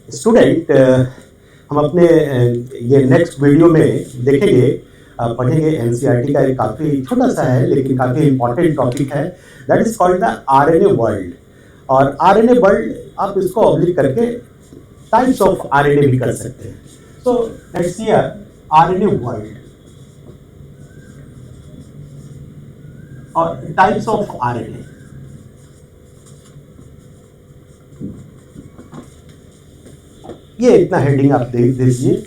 Student हम अपने ये नेक्स्ट वीडियो में देखेंगे, पढ़ेंगे एनसीईआरटी का एक काफ़ी छोटा सा है लेकिन काफ़ी इंपॉर्टेंट टॉपिक है, that is called the RNA world. और आरएनए वर्ल्ड आप इसको ऑब्लिक करके टाइप्स ऑफ आरएनए भी कर सकते हैं। So let's see RNA world और टाइप्स ऑफ आरएनए। ये इतना हेडिंग आप देख दीजिए,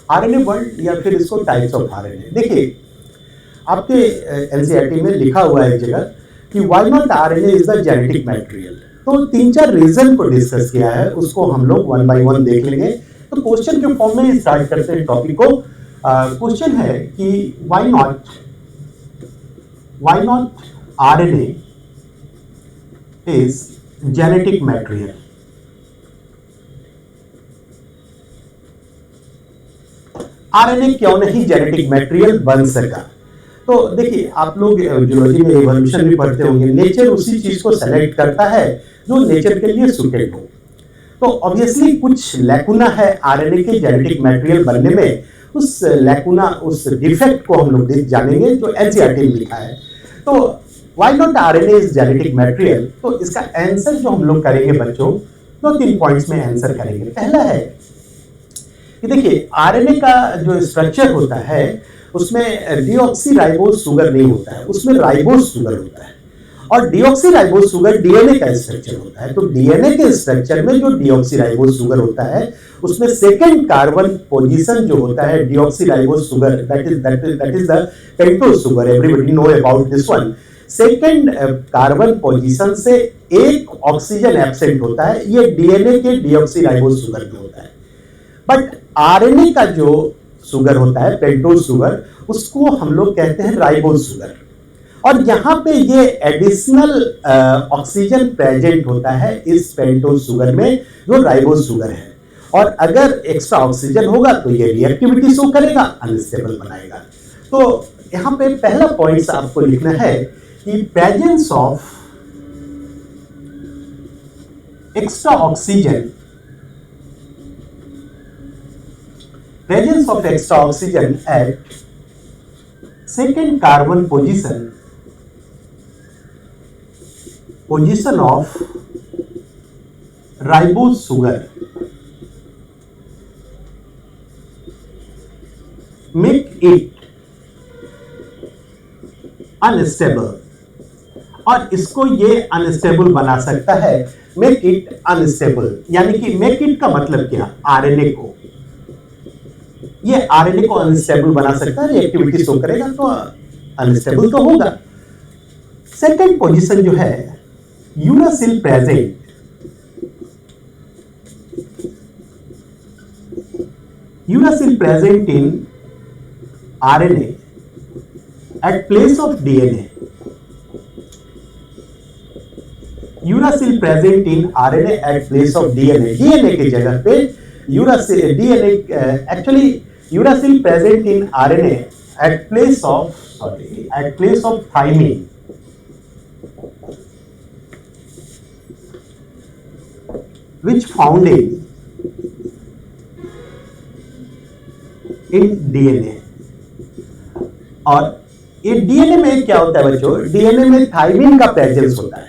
आरएनए वर्ल्ड या फिर इसको टाइप्स ऑफ आरएनए। देखिए आपके एनसीईआरटी में लिखा हुआ है एक जगह कि why not RNA is the genetic material. तो 3-4 रीजन को डिस्कस किया है, उसको हम लोग वन बाय वन देख लेंगे। तो क्वेश्चन के फॉर्म में स्टार्ट करते हैं टॉपिक को। क्वेश्चन है कि why not RNA is genetic material. RNA क्यों नहीं जेनेटिक मटेरियल बन सका? तो देखिए आप लोग जियोलॉजी में इवोल्यूशन भी पढ़ते होंगे, नेचर उसी चीज को सेलेक्ट करता है जो नेचर के लिए सुटेड हो। तो ऑब्वियसली कुछ लैकुना है आरएनए के जेनेटिक मटेरियल बनने में। उस लैकुना, उस डिफेक्ट को हम लोग जानेंगे जो एनसीईआरटी में लिखा है। तो why not RNA is genetic material, तो इसका आंसर जो हम लोग करेंगे बच्चों, 2-3 पॉइंट्स में आंसर करेंगे। पहला है कि देखिए आरएनए का जो स्ट्रक्चर होता है उसमें डीऑक्सीराइबोज शुगर नहीं होता है, उसमें राइबोज शुगर होता है। और डीऑक्सीराइबोज शुगर डीएनए का स्ट्रक्चर होता है। तो डीएनए के स्ट्रक्चर में जो डीऑक्सीराइबोज शुगर होता है उसमें सेकंड कार्बन पोजीशन जो होता है deoxyribose sugar, that is the pentose sugar, everybody know about this one. Second carbon position से एक ऑक्सीजन एब्सेंट होता है, ये डीएनए के डीऑक्सीराइबोज शुगर में होता है। बट आरएनए का जो शुगर होता है पेंटोज शुगर, उसको हम लोग कहते हैं राइबोज शुगर। और यहाँ पे ये एडिशनल ऑक्सीजन प्रेजेंट होता है इस पेंटोज शुगर में जो राइबोज शुगर है। और अगर एक्स्ट्रा ऑक्सीजन होगा तो ये रिएक्टिविटी शो करेगा, अनस्टेबल बनाएगा। तो यहाँ पे पहला पॉइंट आपको लिखना है कि presence of extra oxygen, presence of extra oxygen at second carbon position of ribose sugar make it unstable। और इसको ये अनस्टेबल बना सकता है, मेक इट अनस्टेबल। यानी कि मेक इट का मतलब क्या, आरएनए को, ये आरएनए को अनस्टेबल बना सकता है, रिएक्टिविटी शो करेगा तो अनस्टेबल तो होगा। सेकंड पोजीशन जो है uracil present, uracil present in RNA at place of DNA, uracil present in RNA at place of DNA, DNA की जगह पे uracil, DNA actually uracil present in RNA at place of thymine, which found in DNA। और ये DNA में क्या होता है बच्चों, डीएनए में थाइमिन का प्रेजेंस होता है।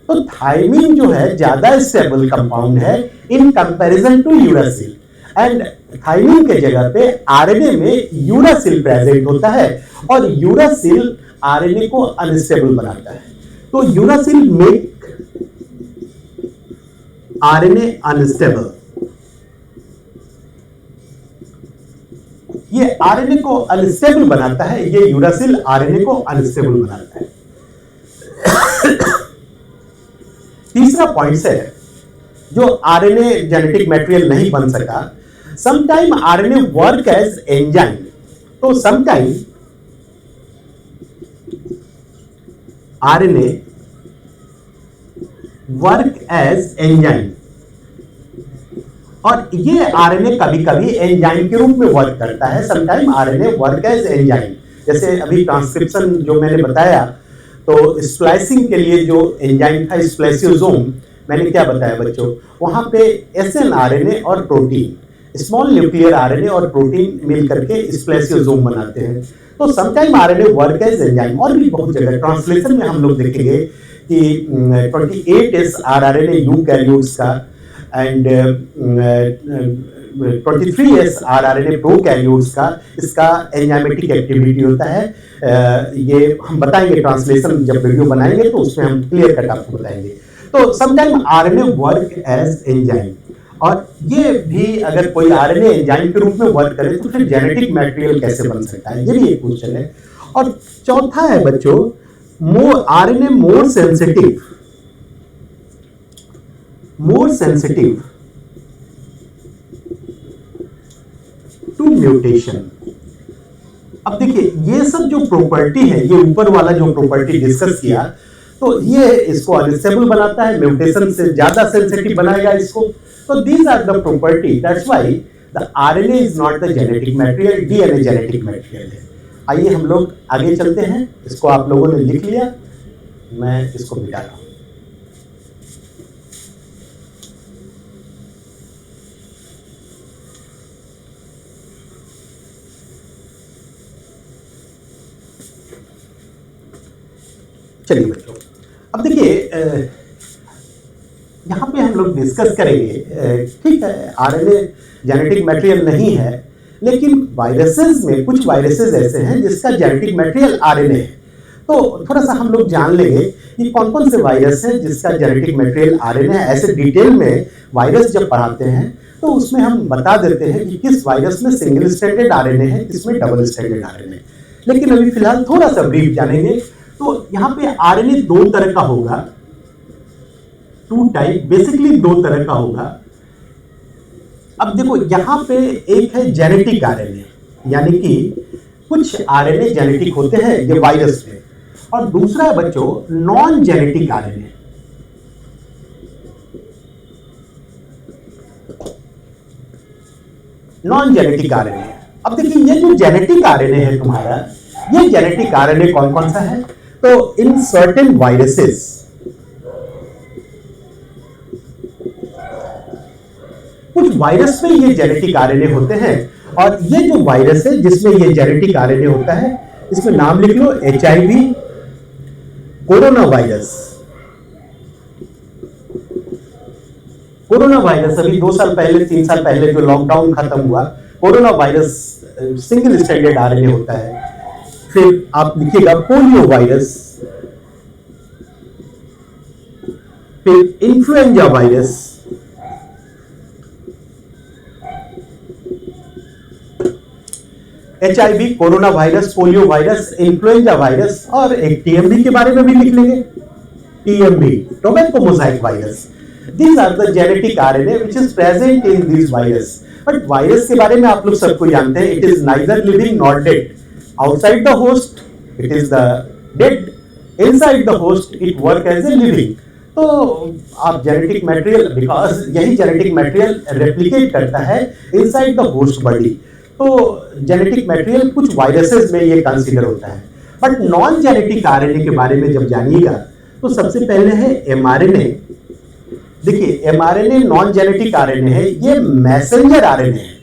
तो थाइमिन जो है ज्यादा स्टेबल कंपाउंड है in comparison to uracil, and thymine के जगह पे आरएनए में यूरासिल प्रेजेंट होता है और यूरासिल आरएनए को अनस्टेबल बनाता है। तो यूरासिल मेक आरएनए अनस्टेबल, ये आरएनए को अनस्टेबल बनाता है, ये यूरासिल आरएनए को अनस्टेबल बनाता है। तीसरा पॉइंट है जो आरएनए जेनेटिक मटेरियल नहीं बन सका, sometime RNA work as enzyme. तो sometime RNA work as enzyme, और ये आरएनए कभी कभी एंजाइम के रूप में वर्क करता है। Sometime RNA work as enzyme, जैसे अभी ट्रांसक्रिप्शन जो मैंने बताया, तो स्प्लाइसिंग के लिए जो एंजाइम था स्प्लाइसियोसोम, मैंने क्या बताया बच्चों, वहां पे एसएनआरएनए और प्रोटीन, स्मॉल न्यूक्लियर आरएनए और प्रोटीन मिल करके स्प्लाइसियोसोम बनाते हैं। तो sometime RNA work as enzyme, और भी बहुत जगह ट्रांसलेशन में हम लोग देखेंगे कि 28 आरआरएनए यूकैरियोट्स का एंड 23 आरआरएनए प्रोकैरियोट्स का, इसका एंजाइमेटिक एक्टिविटी होता है। ये हम बताएंगे ट्रांसलेशन जब वीडियो बनाएंगे तो उसमें हम क्लियर कट आपको बताएंगे। तो sometime RNA work as enzyme, और ये भी अगर कोई आरएनए एंजाइम के रूप में वर्क करे तो फिर जेनेटिक मटेरियल कैसे बन सकता है, ये भी एक क्वेश्चन है। और चौथा है बच्चों, RNA more sensitive to mutation. अब देखिए ये सब जो प्रॉपर्टी है, ये ऊपर वाला जो प्रॉपर्टी डिस्कस किया, तो ये इसको अनस्टेबल बनाता है, म्यूटेशन से ज्यादा सेंसिटिव बनाएगा इसको। So these are the property. That's why the RNA is not the genetic material, DNA genetic material है। आइए हम लोग आगे चलते हैं। इसको आप लोगों ने लिख लिया, मैं इसको मिटा रहा हूं। चलिए बच्चों, अब देखिए यहाँ पे हम लोग डिस्कस करेंगे, ठीक है, आरएनए जेनेटिक मटेरियल नहीं है, लेकिन वायरसेस में कुछ वायरसेस ऐसे हैं जिसका जेनेटिक मटेरियल आरएनए है। तो थोड़ा सा हम लोग जान लेंगे कि कौन कौन से वायरस हैं जिसका जेनेटिक मटेरियल आरएनए है। ऐसे डिटेल में वायरस जब पढ़ाते हैं तो उसमें हम बता देते हैं कि किस वायरस में सिंगल स्ट्रैंडेड आरएनए है, किसमें डबल स्ट्रैंडेड आरएनए। लेकिन अभी फिलहाल थोड़ा सा ब्रीफ जानेंगे। तो यहाँ पे आरएनए दो तरह का होगा, टू टाइप, बेसिकली दो तरह का होगा। अब देखो यहाँ पे एक है जेनेटिक आरएनए, यानी कि कुछ आरएनए जेनेटिक होते हैं ये वायरस में, और दूसरा है बच्चों non genetic RNA. Non genetic RNA, अब देखिए ये जो जेनेटिक आरएनए है तुम्हारा, ये जेनेटिक आरएनए कौन कौन सा है? तो इन सर्टेन वायरसेस, कुछ वायरस में ये जेनेटिक आरएनए होते हैं, और ये जो वायरस है जिसमें ये जेनेटिक आरएनए होता है, इसमें नाम लिख लो HIV, corona virus. Corona virus अभी 2 साल पहले 3 साल पहले जो लॉकडाउन खत्म हुआ, corona virus single stranded RNA होता है। फिर आप लिखिएगा पोलियो वायरस, फिर influenza virus, HIV, corona virus, polio virus, influenza virus, और एक TMV के बारे में भी लिख लेंगे, TMV, tobacco Mosaic virus. These are the genetic RNA which is present in these virus. But virus के बारे में आप लोग सबको जानते हैं, it is neither living nor dead. Outside the host, it is the dead. Inside the host, it work as a living. तो आप जेनेटिक मटेरियल, बिकॉज यही जेनेटिक मटेरियल रेप्लिकेट करता है इनसाइड द होस्ट बॉडी, तो genetic material कुछ viruses में ये consider होता है। बट नॉन जेनेटिक आरएनए के बारे में जब जानिएगा तो सबसे पहले है एमआरएनए। देखिए एमआरएनए नॉन जेनेटिक आरएनए है, ये मैसेंजर आरएनए है,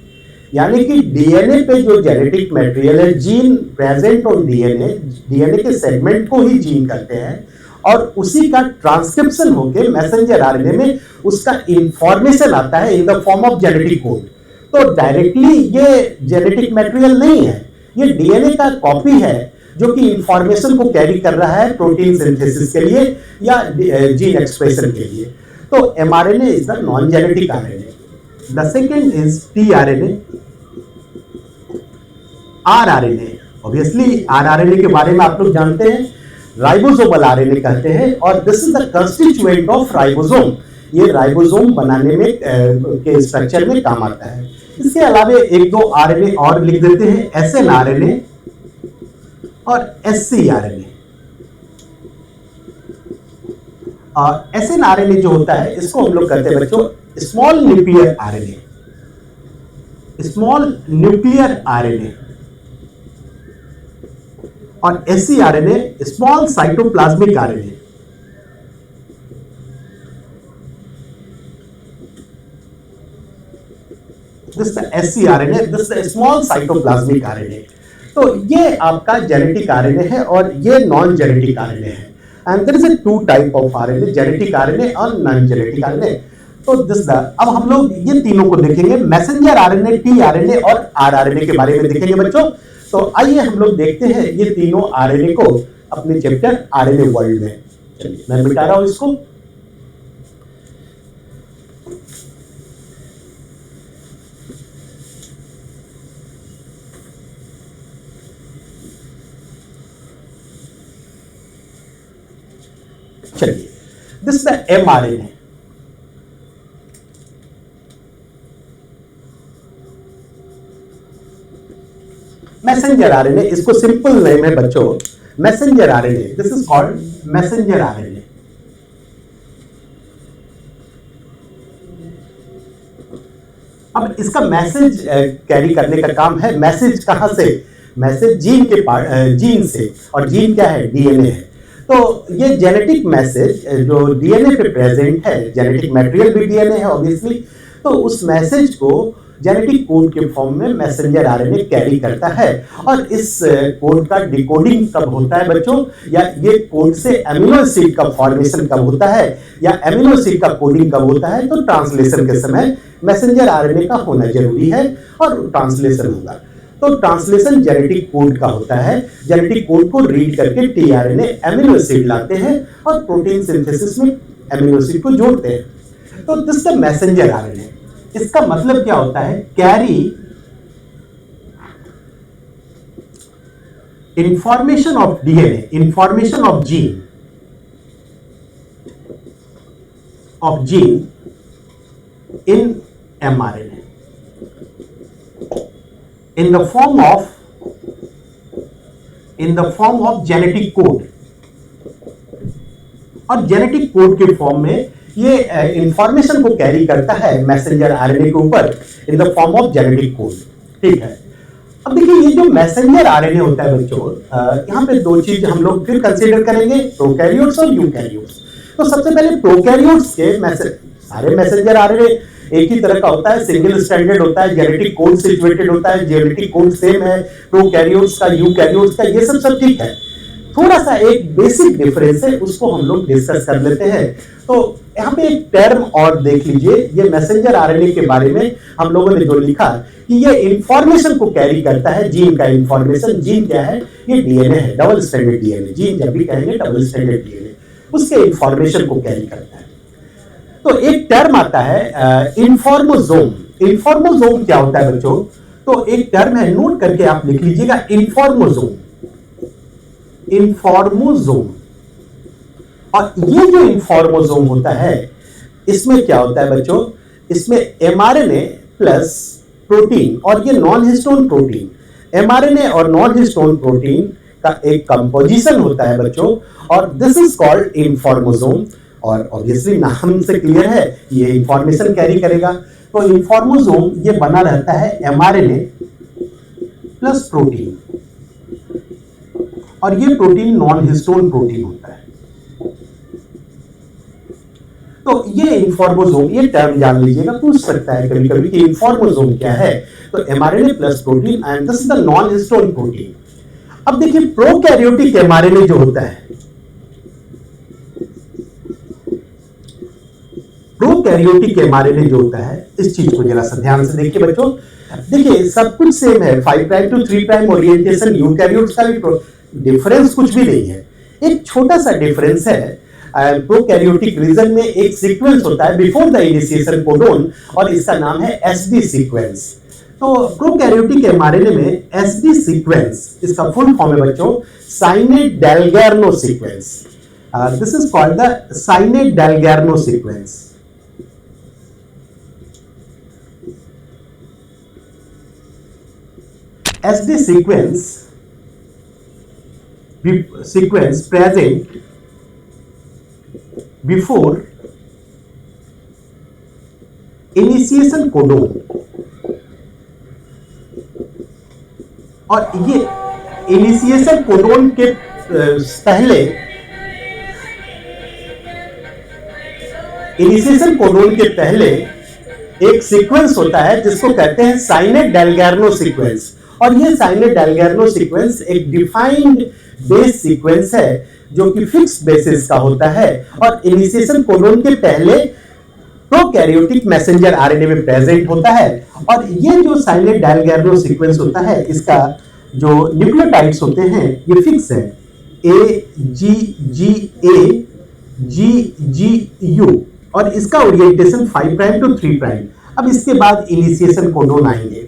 यानी कि डीएनए पे जो जेनेटिक मटेरियल है, जीन प्रेजेंट ऑन डीएनए के सेगमेंट को ही जीन कहते हैं, और उसी का ट्रांसक्रिप्शन होके मैसेंजर आरएनए में उसका इंफॉर्मेशन आता है in the form of genetic code. तो डायरेक्टली ये जेनेटिक मटेरियल नहीं है, ये डीएनए का कॉपी है जो कि इंफॉर्मेशन को कैरी कर रहा है प्रोटीन सिंथेसिस के लिए या जीन एक्सप्रेशन के लिए। तो mRNA is the non genetic RNA. The second is tRNA, rRNA. Obviously rRNA के बारे में आप लोग जानते हैं, राइबोसोमल आरएनए कहते हैं, और this is the constituent of ribosome. ये राइबोसोम बनाने में के स्ट्रक्चर में काम आता है। इसके अलावा एक दो आरएनए और लिख देते हैं, एसएनआरएनए और एससीआरएनए। और एसएनआरएनए जो होता है इसको हम लोग कहते हैं बच्चों small nuclear RNA, small nuclear RNA, और scRNA small cytoplasmic RNA. This ScRNA, this small cytoplasmic RNA। तो ये आपका जेनेटिक RNA है और ये नॉन जेनेटिक RNA है। And there is a two type of RNA, genetic RNA और non genetic RNA। तो अब हम लोग ये तीनों को देखेंगे, मैसेंजर RNA, tRNA और rRNA के बारे में देखेंगे बच्चों। तो आइए हम लोग देखते हैं ये तीनों RNA को अपने चैप्टर RNA वर्ल्ड में। चलिए मैं मिटा रहा हूं इसको। चलिए, this the mRNA। Messenger RNA, इसको सिंपल नेम है बच्चों messenger RNA। This is called messenger RNA। अब इसका मैसेज कैरी करने का काम है। मैसेज कहां से? मैसेज जीन के जीन से, और जीन क्या है? DNA है। तो ये जेनेटिक मैसेज जो DNA पे प्रेजेंट है, जेनेटिक मटेरियल भी DNA है ऑब्वियसली, तो उस मैसेज को जेनेटिक कोड के फॉर्म में मैसेंजर RNA कैरी करता है। और इस कोड का डिकोडिंग कब होता है बच्चों, या ये कोड से एमिनो एसिड का फॉर्मेशन कब होता है, या एमिनो एसिड का कोडिंग कब होता है, तो ट्रांसलेशन के समय मैसेंजर RNA का होना जरूरी है और ट्रांसलेशन होगा। तो ट्रांसलेशन जेनेटिक कोड का होता है। जेनेटिक कोड को रीड करके tRNA एमिनो एसिड लाते हैं और प्रोटीन सिंथेसिस में एमिनो एसिड को जोड़ते हैं। तो दिस द मैसेंजर RNA। इसका मतलब क्या होता है? Carry information of DNA, information of gene in mRNA in the form of genetic code. और जेनेटिक कोड के फॉर्म में ये इंफॉर्मेशन को कैरी करता है मैसेंजर RNA के ऊपर in the form of genetic code. ठीक है। अब देखिए ये जो मैसेंजर RNA होता है बच्चों, यहाँ पे दो चीज हम लोग फिर कंसीडर करेंगे, प्रोकैरियोट्स और यूकैरियोट्स। तो सबसे पहले प्रोकैरियोट्स के सारे मैसेंजर RNA एक ही तरह का होता है, सिंगल स्टैंडर्ड होता है, जेनेटिक कोड सिचुएटेड होता है, जेनेटिक कोड सेम है प्रोकैरियोट्स का, यूकैरियोट्स का, ये सब ठीक है। थोड़ा सा एक बेसिक डिफरेंस है, उसको हम लोग डिस्कस कर लेते हैं। तो यहाँ पे एक टर्म और देख लीजिए, ये मैसेंजर RNA के बारे में हम लोगों ने जो लिखा कि ये इंफॉर्मेशन को कैरी करता है, जीन का इंफॉर्मेशन। जीन क्या है? ये DNA है, डबल स्टैंडर्ड DNA। जीन जब भी कहेंगे डबल स्टैंडर्ड DNA, उसके इंफॉर्मेशन को कैरी करता है। तो एक टर्म आता है इंफॉर्मोसोम। इंफॉर्मोसोम क्या होता है बच्चों? तो एक टर्म है, नोट करके आप लिख लीजिएगा, इंफॉर्मोसोम। इंफॉर्मोसोम। और ये जो इंफॉर्मोसोम होता है, इसमें क्या होता है बच्चों? इसमें mRNA प्लस प्रोटीन, और ये नॉन हिस्टोन प्रोटीन, mRNA और नॉन हिस्टोन प्रोटीन का एक कंपोजिशन होता है बच्चों, और दिस इज कॉल्ड इंफॉर्मोसोम। और ऑब्वियसली नाम से क्लियर है, ये इंफॉर्मेशन कैरी करेगा। तो इंफॉर्मोसोम ये बना रहता है mRNA प्लस प्रोटीन, और ये प्रोटीन नॉन हिस्टोन प्रोटीन होता है। तो ये इंफॉर्मोसोम, ये टर्म जान लीजिएगा, पूछ सकता है कभी कभी कि इंफॉर्मोसोम क्या है। तो mRNA plus protein and this is the non histone protein. अब देखिए प्रोकैरियोटिक mRNA जो होता है, प्रोकैरियोटिक mRNA जो होता है, इस चीज को जरा सा ध्यान से देखिए बच्चों। देखिए सब कुछ सेम है, 5 prime to 3 prime orientation, eukaryotes का भी डिफरेंस कुछ भी नहीं है। एक छोटा सा डिफरेंस है, प्रोकैरियोटिक रीजन में एक सीक्वेंस होता है बिफोर द इनिशिएशन कोडोन, और इसका नाम है SD सीक्वेंस। तो प्रोकैरियोटिक mRNA में SD सीक्वेंस, इसका फुल फॉर्म है बच्चों Shine Dalgarno sequence. This is called the Shine Dalgarno sequence. SD sequence present before initiation codon, और ये इनिशिएशन कोडोन के पहले, इनिशिएशन कोडोन के पहले एक सीक्वेंस होता है जिसको कहते हैं साइनेट डेलगार्नो सीक्वेंस, और ये साइनेट डेलगार्नो सीक्वेंस एक डिफाइंड बेस सीक्वेंस है जो कि फिक्स बेसिस का होता है और इनिशिएशन कोडोन के पहले प्रोकैरियोटिक मैसेंजर आरएनए में प्रेजेंट होता है। और ये जो साइनेट डेलगार्नो सीक्वेंस होता है, इसका जो न्यूक्लियोटाइड्स होते हैं ये फिक्स है, ए जी जी ए जी जी यू, और इसका ओरिएंटेशन 5 प्राइम टू 3 प्राइम। अब इसके बाद इनिशिएशन कोडोन आएंगे।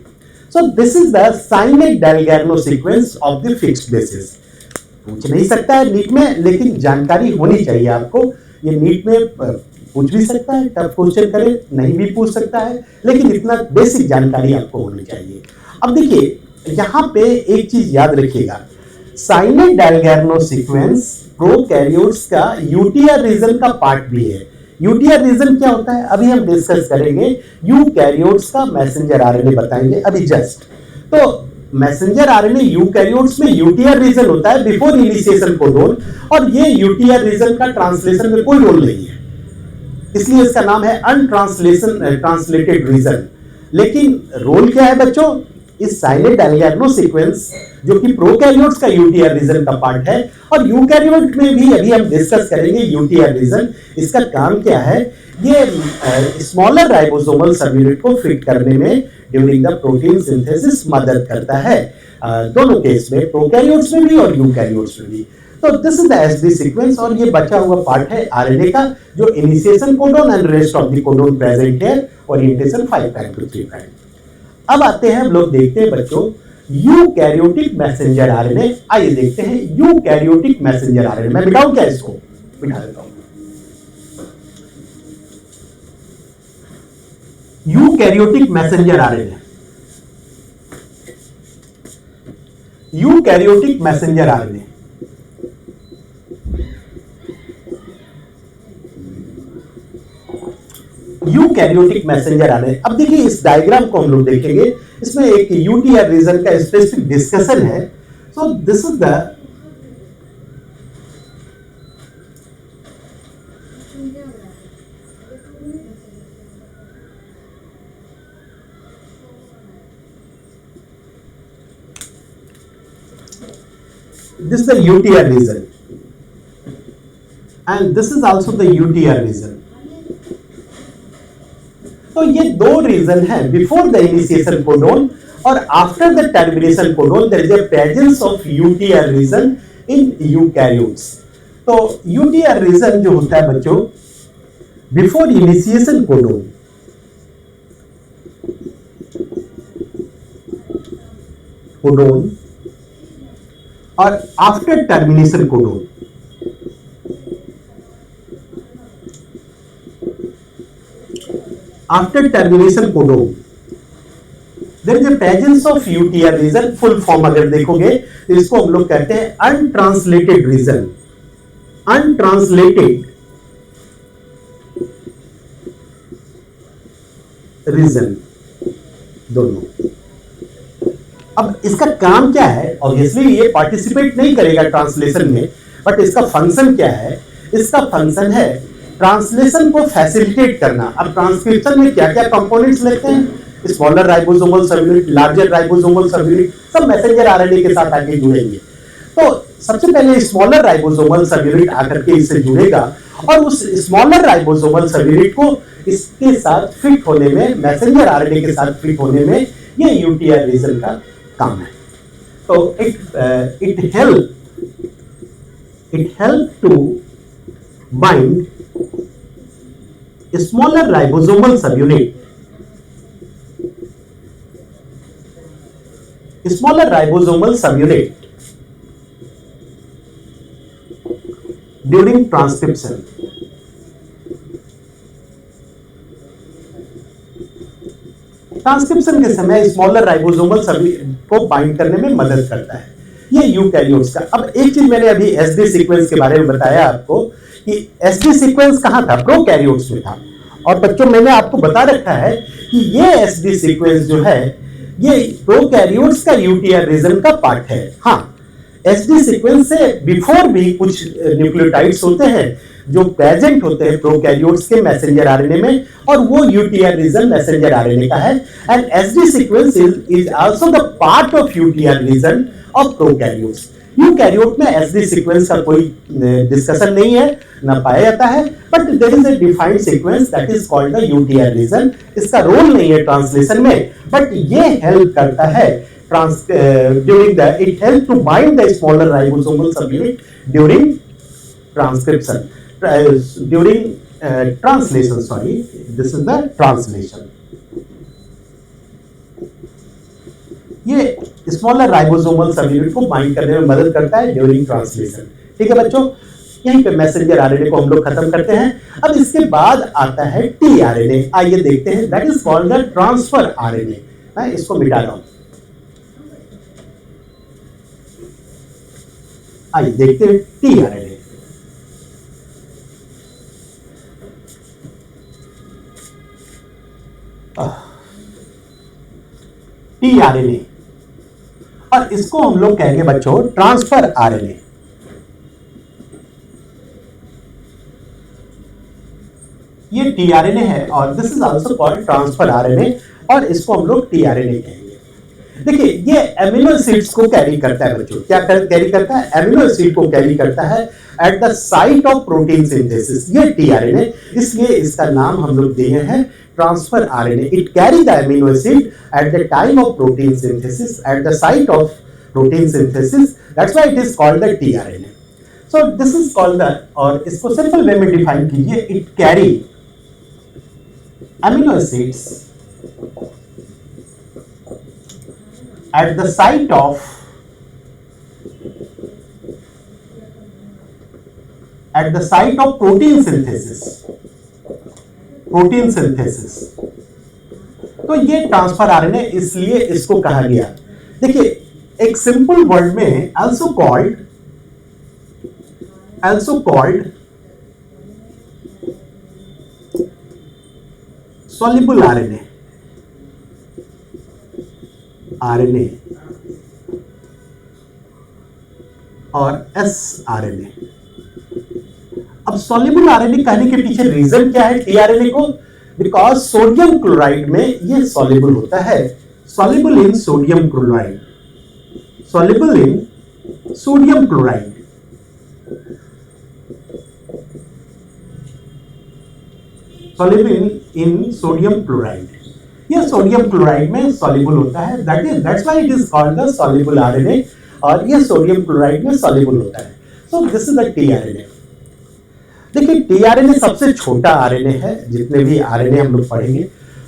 So this is the Shine Dalgarno sequence of the fixed basis. पूछ नहीं सकता है नीट में, लेकिन जानकारी होनी चाहिए आपको। ये नीट में पूछ भी सकता है, टफ क्वेश्चन करे नहीं भी पूछ सकता है, लेकिन इतना बेसिक जानकारी आपको होनी चाहिए। अब देखिए यहाँ पे एक चीज याद रखिएगा, साइनेट डेलगार्नो सीक्वेंस प्रोकैरियोट्स का यूटीआर रीजन का पार्ट भी है। यूटीआर रीजन क्या होता है अभी हम डिस्कस करेंगे। यूकैरियोट्स का मैसेंजर आरएनए बताएंगे अभी जस्ट। तो मैसेंजर आरएनए यूकैरियोट्स में यूटीआर रीजन होता है बिफोर इनिशिएशन कोडोन, और ये यूटीआर रीजन का ट्रांसलेशन में कोई रोल नहीं है, इसलिए इसका नाम है ट्रांसलेटेड रीजन। लेकिन रोल क्या है बच्चों, इस साइनेट डेलगार्नो सीक्वेंस जो कि प्रोकैरियोट्स का यूटीआर रीजन का पार्ट है, और यूकैरियोट में भी अभी हम डिस्कस करेंगे यूटीआर रीजन। इसका काम क्या है, ये स्मॉलर राइबोसोमल सबयूनिट को फिट करने में ड्यूरिंग द प्रोटीन सिंथेसिस मदद करता है, दोनों केस में, प्रोकैरियोट्स में भी और यूकैरियोट्स में भी। तो this is the SD sequence, और ये बचा हुआ पार्ट है आरएनए का जो initiation codon and rest of the codon present है, ओरिएंटेशन 5 प्राइम टू 3 प्राइम। अब आते हैं हम लोग देखते हैं बच्चों यूकैरियोटिक मैसेंजर आरएनए। आइए देखते हैं यूकैरियोटिक मैसेंजर आरएनए। मैं बिठाऊं क्या इसको, बिठा देता हूं। Eukaryotic messenger RNA, eukaryotic messenger RNA. Eukaryotic messenger RNA. अब देखिए इस डायग्राम को हम लोग देखेंगे, इसमें एक यूटीआर रीजन का स्पेसिफिक डिस्कशन है। सो this is the UTR region, and this is also the UTR region. तो ये दो रीजन है, बिफोर द इनिशिएशन कोडोन और after the termination codon there is a presence of UTR region in eukaryotes. तो UTR region जो होता है बच्चों बिफोर इनिशिएशन कोडोन, और after termination codon. After termination codon there is a presence of UTR region. Full form अगर देखोगे तो इसको हम लोग कहते हैं अनट्रांसलेटेड रीजन, अनट्रांसलेटेड रीजन दोनों। अब इसका काम क्या है, ऑब्वियसली ये पार्टिसिपेट नहीं करेगा ट्रांसलेशन में, बट इसका फंक्शन क्या है, इसका फंक्शन है ट्रांसलेशन को फैसिलिटेट करना। अब ट्रांसक्रिप्शन में क्या क्या कंपोनेंट्स लेते हैं, smaller ribosomal subunit, larger ribosomal subunit, सब मैसेंजर आरएनए के साथ आके जुड़ेंगे। तो सबसे पहले स्मॉलर राइबोसोमल सबयूनिट आकर के इससे जुड़ेगा, और उस स्मॉलर राइबोसोमल सबयूनिट को इसके साथ फिट होने में, मैसेंजर आरएनए के साथ फिट होने में ये यूटीआर रीजन का काम है। तो it help to bind smaller ribosomal subunit, smaller ribosomal subunit during transcription। Transcription के समय स्मॉलर राइबोसोमल सबयूनिट को बाइंड करने में मदद करता है ये यूकैरियोट्स का। अब एक चीज मैंने अभी एसडी सीक्वेंस के बारे में बताया आपको कि एसडी सीक्वेंस कहां था, प्रोकैरियोट्स में था। और बच्चों मैंने आपको बता रखा है कि ये एसडी सीक्वेंस जो है ये प्रोकैरियोट्स का यूटीआर रीजन का पार्ट है। हाँ, एसडी सीक्वेंस से बिफोर भी कुछ न्यूक्लियोटाइड्स होते हैं जो प्रेजेंट होते हैं प्रोकैरियोट्स के मैसेंजर आरएनए में, और वो यूटीआर रीजन मैसेंजर आरएनए का है। And SD sequence is also the part of UTR region of prokaryotes. Eukaryote में एसडी सीक्वेंस का कोई डिस्कशन नहीं है, ना पाया जाता है, but there is a defined sequence that is called the UTR region. इसका रोल नहीं है ट्रांसलेशन में, बट ये हेल्प करता है during the, it helps to bind the smaller ribosomal subunit during transcription, during translation, sorry, this is the translation. ये smaller ribosomal subunit को bind करने में मदद करता है ड्यूरिंग ट्रांसलेशन। ठीक है बच्चों, यहीं पे मैसेंजर आरएनए को हम लोग खत्म करते हैं। अब इसके बाद आता है टीआरएनए। आइए देखते हैं, that is called the transfer RNA. मैं इसको मिटा रहा हूं। आइए देखते हैं टीआरएनए। टीआरएनए, और इसको हम लोग कहेंगे बच्चों ट्रांसफर आरएनए। ये टीआरएनए है और this is also called transfer RNA, और इसको हम लोग टीआरएनए कहेंगे। देखिए, ये एमिनो एसिड्स को कैरी करता है बच्चों। क्या कैरी करता है? एमिनो एसिड को कैरी करता है at the site of protein synthesis. ये टीआरएनए, इसलिए इसका नाम हम लोग दिए हैं transfer RNA. It carry the amino acid at the time of protein synthesis, at the site of protein synthesis, that's why it is called the tRNA. So this is called the, और इसको simple way में define कीजिए, it carry amino acids at the site of protein synthesis, तो ये transfer RNA इसलिए इसको कहा गया। देखिए, एक सिंपल वर्ड में also called soluble आरएनए और एस आरएनए। अब सॉल्युबल आरएनए कहने के पीछे रीजन क्या है टीआरएनए को? बिकॉज सोडियम क्लोराइड में ये सॉल्युबल होता है, soluble in sodium chloride, soluble in sodium chloride. Soluble in sodium chloride, ये सोडियम क्लोराइड में सॉल्युबल होता है, that's why it is called the soluble RNA, और ये सोडियम क्लोराइड में सॉल्युबल होता है। सो दिस इज द टीआरएनए। देखिए, टीआरएनए सबसे छोटा आरएनए है, जितने भी आरएनए हम लोग पढ़ेंगे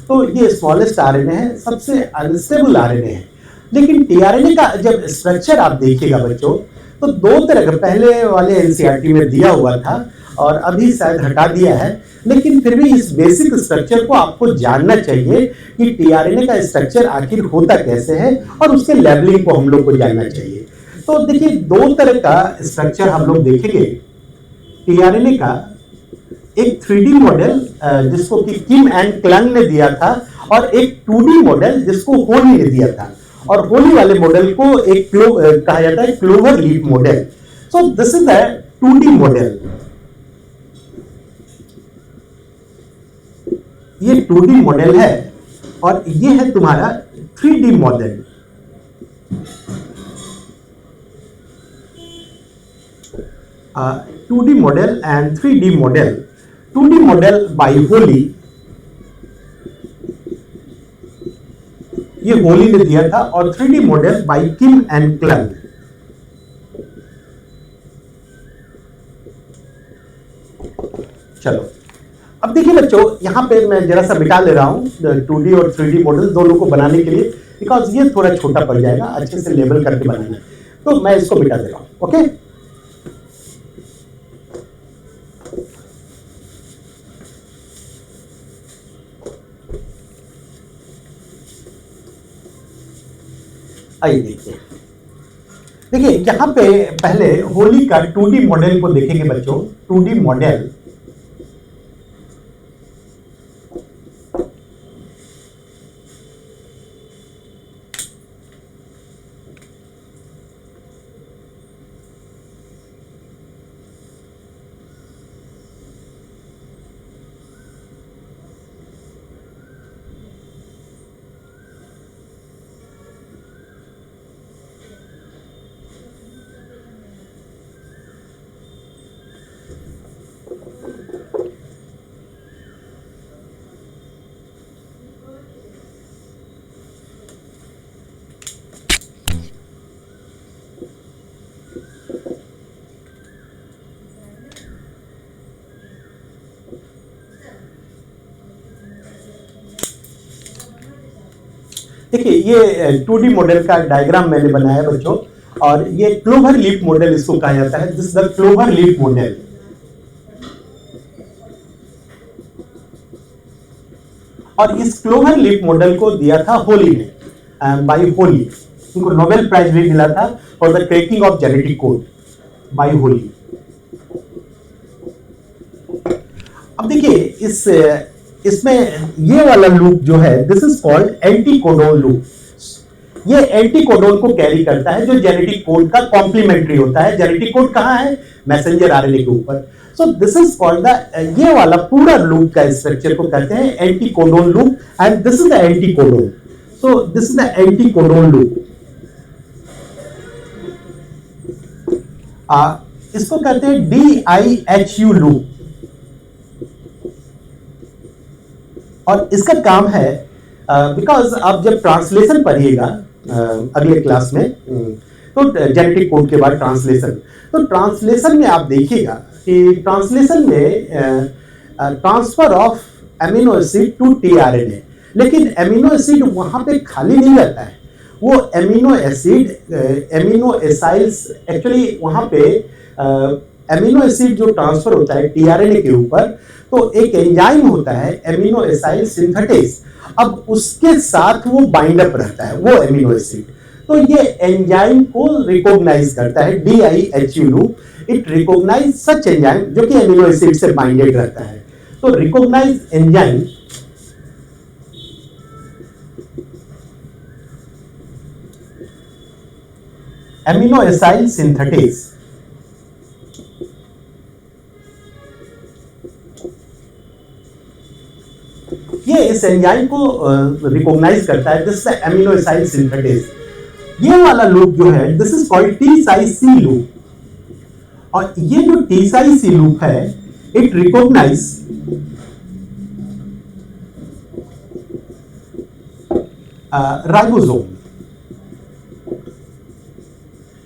तो ये स्मॉलेस्ट आरएनए है, सबसे अनस्टेबल आरएनए है। लेकिन टीआरएनए का जब स्ट्रक्चर आप देखिएगा बच्चों, तो दो तरह का, पहले वाले एनसीईआरटी में दिया हुआ था और अभी शायद हटा दिया है, लेकिन फिर भी इस बेसिक स्ट्रक्चर को आपको जानना चाहिए कि टीआरएनए का स्ट्रक्चर आखिर होता कैसे है, और उसके लेबलिंग को हम लोग को जानना चाहिए। तो देखिए, दो तरह का स्ट्रक्चर हम लोग देखेंगे टीआरएनए का। एक 3D मॉडल जिसको कि किम एंड क्लंग ने दिया था, और एक 2D मॉडल जिसको होली ने दिया था, और होली वाले मॉडल को एक कहा जाता है clover leaf model. So this is the 2D model. ये 2D मॉडल है, और ये है तुम्हारा 3D model. uh, 2D model and 3D model. 2D model by Holi, ये होली ने दिया था, और 3D model by Kim and clang. चलो, अब देखिए बच्चों, यहां पे मैं जरा सा मिटा ले रहा हूं 2D और 3D मॉडल दोनों को बनाने के लिए, बिकॉज ये थोड़ा छोटा पड़ जाएगा अच्छे से लेबल करके बनाना, तो मैं इसको मिटा दे रहा हूं। ओके, आइए देखिए यहां पे पहले होली का 2D मॉडल को देखेंगे बच्चों। 2D मॉडल, देखिए ये 2D मॉडल का डायग्राम मैंने बनाया है बच्चों, और ये क्लोवर लीफ मॉडल इसको कहा जाता है। This is the clover leaf model. और इस क्लोवर लीफ मॉडल को दिया था होली ने, बाय होली। उनको नोबेल प्राइज भी मिला था for the cracking of genetic code by Holley. अब देखिए इसमें ये वाला लूप जो है, this is called anti codon loop. ये एंटी कोडोन को कैरी करता है जो जेनेटिक कोड का कॉम्प्लीमेंट्री होता है। जेनेटिक कोड कहाँ है? मैसेंजर आरएनए के ऊपर। सो दिस इज कॉल्ड द, ये वाला पूरा लूप का स्ट्रक्चर को कहते हैं anti codon loop, and this is the anti codon. So this is the anti codon loop. इसको कहते हैं DIHU लूप। और इसका काम है, बिकॉज आप जब ट्रांसलेशन पढ़िएगा अगले क्लास में, तो जेनेटिक कोड के बाद ट्रांसलेशन, तो ट्रांसलेशन में आप देखिएगा कि ट्रांसलेशन में transfer of amino acid to tRNA, लेकिन एमिनो एसिड वहां पे खाली नहीं रहता है। वो amino acid, amino acyls, actually वहां पे एमिनो एसिड जो ट्रांसफर होता है टीआरएनए के ऊपर, तो एक एंजाइम होता है एमिनो एसाइल सिंथेटेज। अब उसके साथ वो बाइंड अप रहता है वो एमिनो एसिड, तो ये एंजाइम को रिकॉग्नाइज करता है। DIHU loop, it recognise such enzyme जो कि एमिनो एसिड से बाइंडेड रहता है। तो recognise enzyme amino acyl synthetase, ये इस एंजाइम को रिकॉग्नाइज करता है। This is amino acyl synthetase. ये वाला लूप जो है, this is called TSI loop. और ये जो TSI लूप है, इट रिकॉग्नाइज राइबोसोम।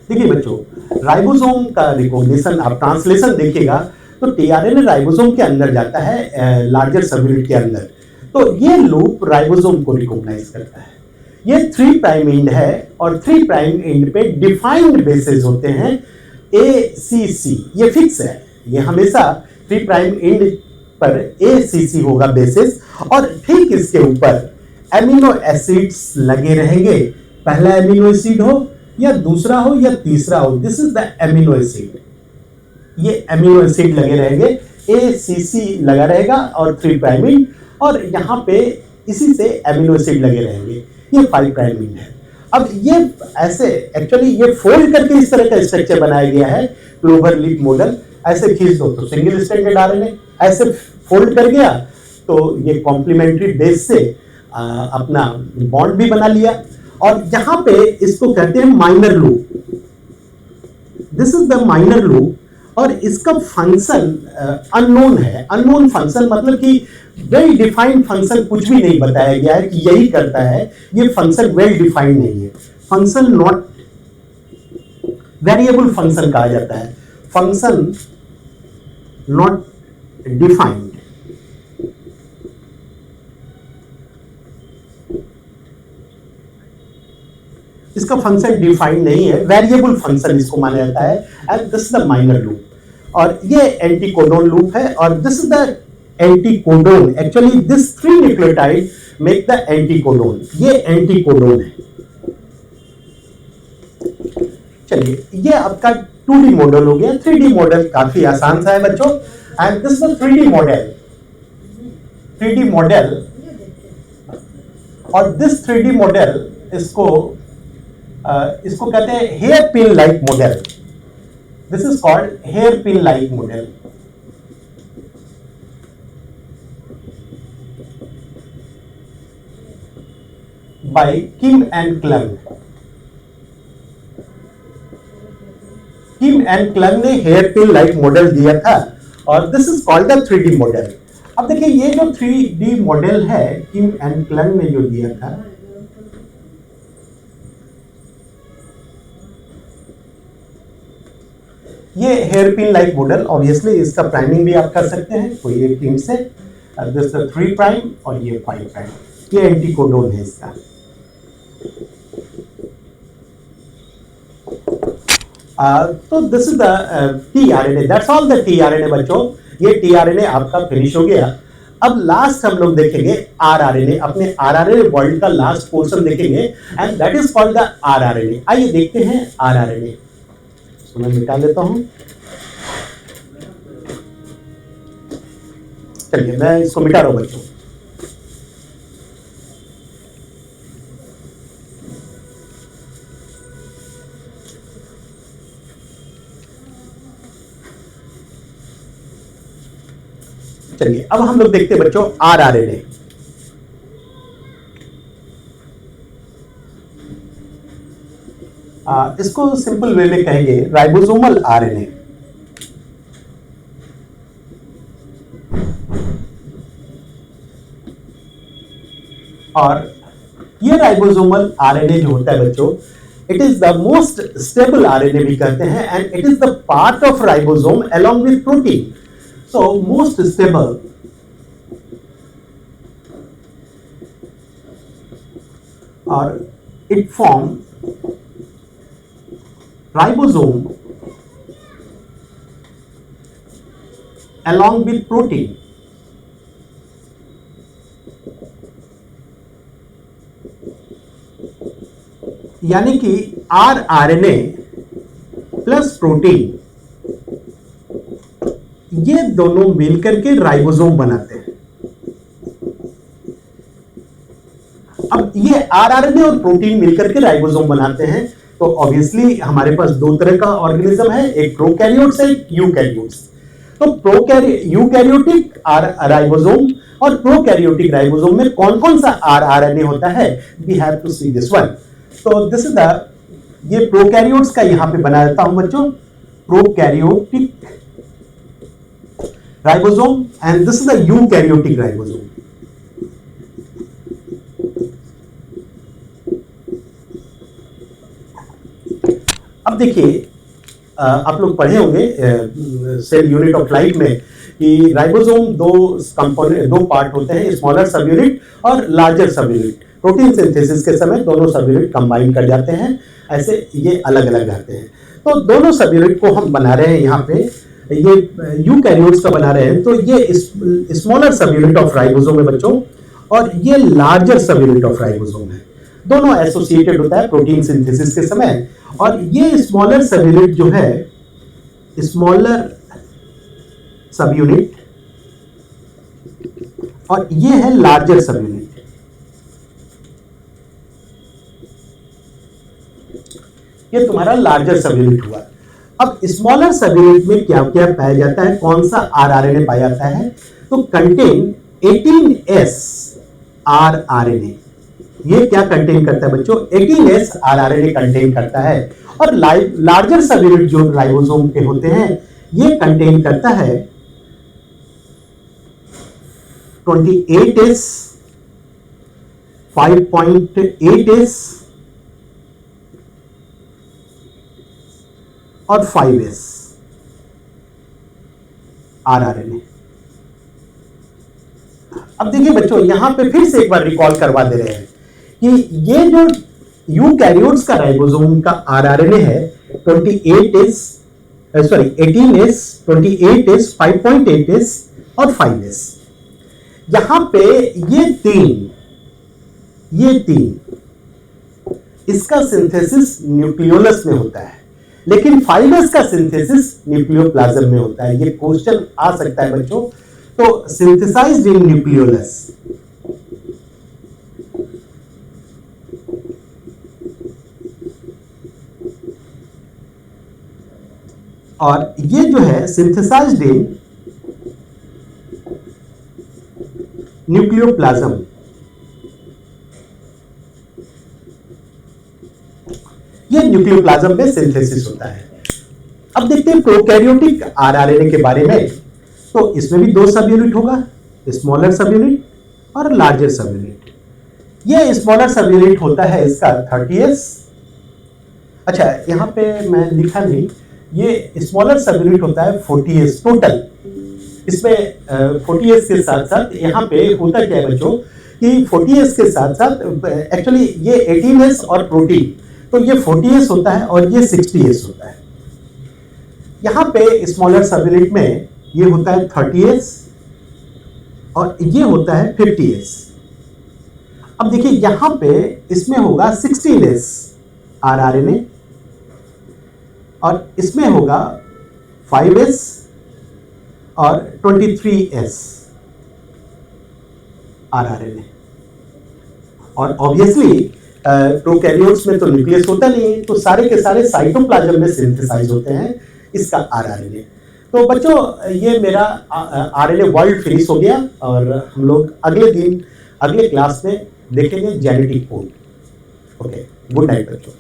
देखिए बच्चों, राइबोसोम का रिकॉग्निशन, आप ट्रांसलेशन देखिएगा तो टीआरएनए राइबोसोम के अंदर जाता है, लार्जर सबयूनिट के अंदर। तो ये लूप राइबोसोम को रिकॉग्नाइज करता है। ये 3 प्राइम एंड है, और 3 प्राइम एंड पे डिफाइंड बेसेस होते हैं ACC। ये फिक्स है, ये हमेशा 3 प्राइम एंड पर ACC होगा बेसिस, और ठीक इसके ऊपर एमिनो एसिड्स लगे रहेंगे। पहला एमिनो एसिड हो या दूसरा हो या तीसरा हो, this is the amino acid. ये एमिनो एसिड लगे रहेंगे, ACC लगा रहेगा और 3 प्राइम एंड, और यहाँ पे इसी से एमिनो एसिड लगे रहेंगे। ये 5 प्राइम एंड है। अब ये ऐसे, एक्चुअली ये फोल्ड करके इस तरह का स्ट्रक्चर बनाया गया है क्लोवर लीफ मॉडल। ऐसे खींच दो तो सिंगल स्ट्रैंडेड आरएनए, ऐसे फोल्ड कर गया तो ये कॉम्प्लीमेंट्री बेस से अपना बॉन्ड भी बना लिया। और यहाँ पे इसको कहते हैं minor loop. This is the minor loop, और इसका फंक्शन अननोन है। अननोन फंक्शन मतलब कि वेल डिफाइंड फंक्शन कुछ भी नहीं बताया गया है कि यही करता है। ये फंक्शन वेल डिफाइंड नहीं है। फंक्शन नॉट वेरिएबल फंक्शन कहा जाता है, फंक्शन नॉट डिफाइंड। इसका फंक्शन डिफाइंड नहीं है, वेरिएबल फंक्शन इसको माना जाता है, and this is the minor loop. और ये एंटी कोडोन लूप है, और this is the anti codon. Actually this 3 nucleotide make the anti codon. ये एंटी कोडोन है। चलिए, ये आपका 2D मॉडल हो गया। 3D मॉडल काफी आसान सा है बच्चों, and this is 3D model. 3D model, और दिस 3D मॉडल इसको कहते हैं hair pin like model. This is called hair pin like model. By Kim and Klug. Kim and Klug ने हेयर पिन लाइक मॉडल दिया था, और this is called the 3D model. अब देखिए, ये जो 3D मॉडल है किम एंड क्लंग ने जो दिया था, ये hair pin like model. Obviously इसका प्राइमिंग भी आप कर सकते हैं कोई एक टीम से। दिस 3 प्राइम और ये 5 प्राइम, ये एंटी कोडोन है इसका। तो this is the tRNA, that's all the tRNA बच्चों। ये tRNA आपका फिनिश हो गया। अब लास्ट हम लोग देखेंगे rRNA, अपने rRNA वर्ल्ड का लास्ट पोर्शन देखेंगे and that is called the rRNA। आइए देखते हैं rRNA। इसको मैं मिटा लेता हूं। चलिए मैं इसको मिटा रहा हूं बच्चों। चलिए अब हम लोग देखते हैं बच्चों rRNA। इसको सिंपल वे में कहेंगे राइबोसोमल RNA। और ये राइबोसोमल RNA जो होता है बच्चों, it is the most stable RNA भी कहते हैं and it is the part of ribosome along with protein. So most stable or it form ribosome along with protein। यानी कि rRNA प्लस प्रोटीन ये दोनों मिलकर के राइबोसोम बनाते हैं। अब ये rRNA और प्रोटीन मिलकर के राइबोसोम बनाते हैं, तो ऑब्वियसली हमारे पास दो तरह का ऑर्गेनिज्म है, एक प्रोकैरियोट्स है, एक यूकैरियोट्स। तो यूकैरियोटिक राइबोसोम और प्रोकैरियोटिक राइबोसोम में कौन कौन सा rRNA होता है, we have to see this one. तो दिस इज द, ये प्रोकैरियोट्स का यहां पे बना देता हूं बच्चों, prokaryotic ribosome and this is the eukaryotic ribosome. अब देखिए आप लोग पढ़े होंगे सेल यूनिट ऑफ लाइफ में कि राइबोसोम दो कंपोनेंट, दो पार्ट होते हैं, स्मॉलर सब यूनिट और लार्जर सब यूनिट। प्रोटीन सिंथेसिस के समय दोनों सब यूनिट कंबाइन कर जाते हैं, ऐसे ये अलग अलग रहते हैं। तो दोनों सब यूनिट को हम बना रहे हैं यहाँ पे, ये यूकैरियोट्स का बना रहे हैं। तो ये स्मॉलर सब यूनिट ऑफ राइबोसोम है बच्चों, और ये लार्जर सब यूनिट ऑफ राइबोसोम है। दोनों एसोसिएटेड होता है प्रोटीन सिंथेसिस के समय। और ये स्मॉलर सब यूनिट जो है, स्मॉलर सब यूनिट, और ये है लार्जर सब यूनिट। ये तुम्हारा लार्जर सब यूनिट हुआ। अब स्मॉलर सब यूनिट में क्या क्या पाया जाता है, कौन सा rRNA पाया जाता है, तो कंटेन 18S rRNA। ये क्या कंटेन करता है बच्चों, 18S rRNA कंटेन करता है। और लार्जर सब यूनिट जो राइबोसोम के होते हैं, ये कंटेन करता है 28S, 5.8S और 5S rRNA। अब देखिए बच्चों, यहां पे फिर से एक बार रिकॉल करवा दे रहे हैं कि ये जो यूकैरियोट्स का राइबोसोम का rRNA है 18S, 28S, 5.8S और 5S। यहां पे ये तीन इसका सिंथेसिस न्यूक्लियोलस में होता है, लेकिन 5S का सिंथेसिस न्यूक्लियोप्लाज्म में होता है। ये क्वेश्चन आ सकता है बच्चों। तो सिंथेसाइज्ड इन न्यूक्लियोलस, और ये जो है सिंथेसाइज्ड इन न्यूक्लियोप्लाज्म। ये न्यूक्लियोप्लाज्म में सिंथेसिस होता है। अब देखते हैं प्रोकैरियोटिक rRNA के बारे में। तो इसमें भी दो सब यूनिट होगा, स्मॉलर सब यूनिट और लार्जर सब यूनिट। ये स्मॉलर सब यूनिट होता है इसका 30S। अच्छा, यहां पे मैं लिखा नहीं, ये स्मॉलर सब यूनिट होता है 40S टोटल। इसमें 40S के साथ साथ यहाँ पे होता क्या है बच्चों कि 40S के साथ साथ एक्चुअली ये 18S और प्रोटीन, तो ये 40S होता है और ये 60S होता है। यहाँ पे स्मॉलर सबयूनिट में ये होता है 30S और ये होता है 50S। अब देखिए यहाँ पे इसमें होगा 16S rRNA और इसमें होगा 5S और 23S rRNA। और ऑब्वियसली प्रोकैरियोट्स में तो न्यूक्लियस होता नहीं है, तो सारे के सारे साइटोप्लाज्म में सिंथेसाइज होते हैं इसका rRNA। तो बच्चों ये मेरा RNA वर्ल्ड फिनिश हो गया और हम लोग अगले दिन अगले क्लास में देखेंगे genetic code. Okay, good night बच्चों।